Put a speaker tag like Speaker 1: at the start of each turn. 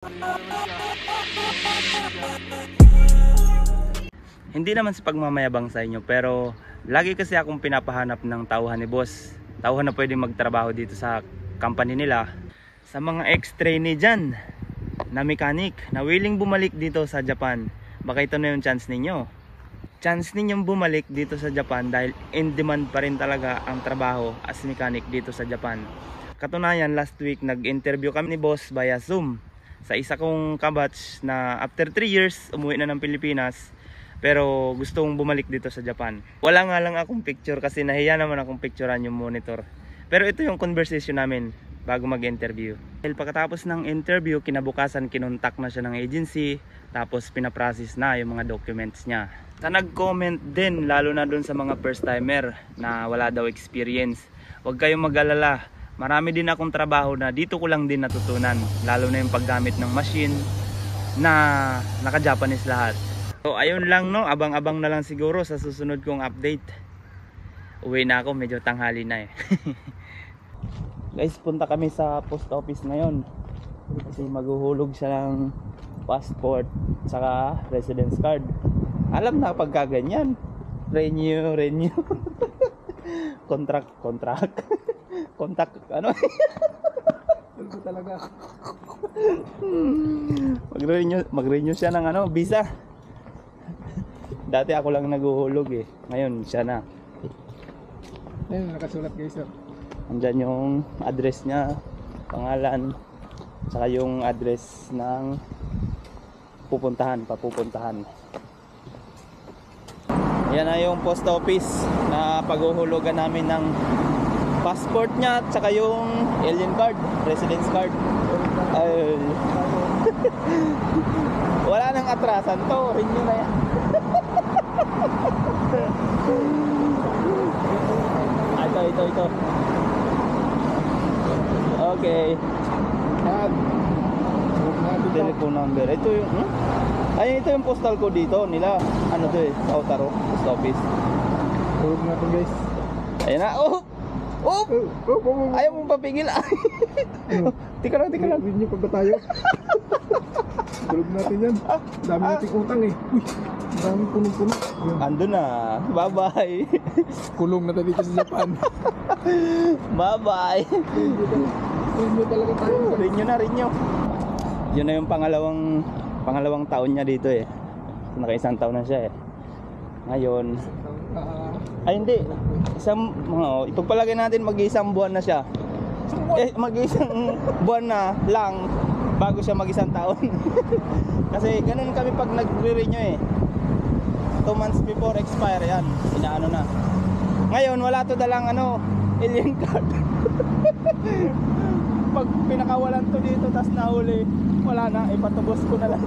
Speaker 1: Hindi naman sa pagmamayabang sa inyo, pero lagi kasi akong pinapahanap ng tauhan ni boss. Tauhan na pwede magtrabaho dito sa company nila. Sa mga ex-trainee dyan na mechanic na willing bumalik dito sa Japan, baka ito na yung chance ninyo. Chance ninyong bumalik dito sa Japan dahil in demand pa rin talaga ang trabaho as mechanic dito sa Japan. Katunayan, last week nag-interview kami ni boss via Zoom sa isa kong kabatch na after 3 years umuwi na ng Pilipinas, pero gustong bumalik dito sa Japan. Wala nga lang akong picture kasi nahiya naman akong picturean yung monitor. Pero ito yung conversation namin bago mag-interview. Dahil pagkatapos ng interview, kinabukasan kinontak na siya ng agency, tapos pinaprocess na yung mga documents niya. Sa nag-comment din, lalo na dun sa mga first timer na wala daw experience, huwag kayong mag-alala. Marami din akong trabaho na dito ko lang din natutunan, lalo na yung paggamit ng machine na naka-Japanese lahat. So ayun lang, no, abang-abang na lang siguro sa susunod kong update. Uwi na ako, medyo tanghali na eh. Guys, punta kami sa post office ngayon kasi maghuhulog siya ng passport saka residence card. Alam na pagkaganyan, renew contract contact ano.
Speaker 2: Ito talaga.
Speaker 1: Mag-renew siya ng ano, visa. Dati ako lang naghuhulog eh. Ngayon siya na.
Speaker 2: Ayun, nakasulat guys, sir.
Speaker 1: Andyan yung address niya, pangalan, saka yung address ng papupuntahan. Yan na yung post office na paghuhulugan namin ng passport niya at saka yung alien card, residence card. Ay. Wala nang atrasan to, renew na yan. Ito. Okay. Telephone number. Ito yung ito yung postal code dito nila. Ano to eh? Lautaro post office.
Speaker 2: Tulog natin guys.
Speaker 1: Ayun na. Oh! Ayaw mong papigil. Tika lang.
Speaker 2: Renew pa ba tayo? Tulog natin yan. Dami nating utang eh. Uy, dami punong-puno.
Speaker 1: Ando na. Bye-bye.
Speaker 2: Kulong na tayo dito sa Japan.
Speaker 1: Bye-bye.
Speaker 2: Renew talaga tayo.
Speaker 1: Renew. Yun na yung pangalawang taon niya dito eh. Naka-isang taon na siya eh. Ngayon ay hindi, ipagpalagay natin mag-isang buwan na siya. Mag-isang buwan na lang bago siya mag-isang taon. Kasi ganun kami pag nagre-renew eh. 2 months before expire yan, inaano na. Ngayon wala to dalang alien card. Pag pinakawalan to dito tas nahuli, wala na, ipatubos ko na lang.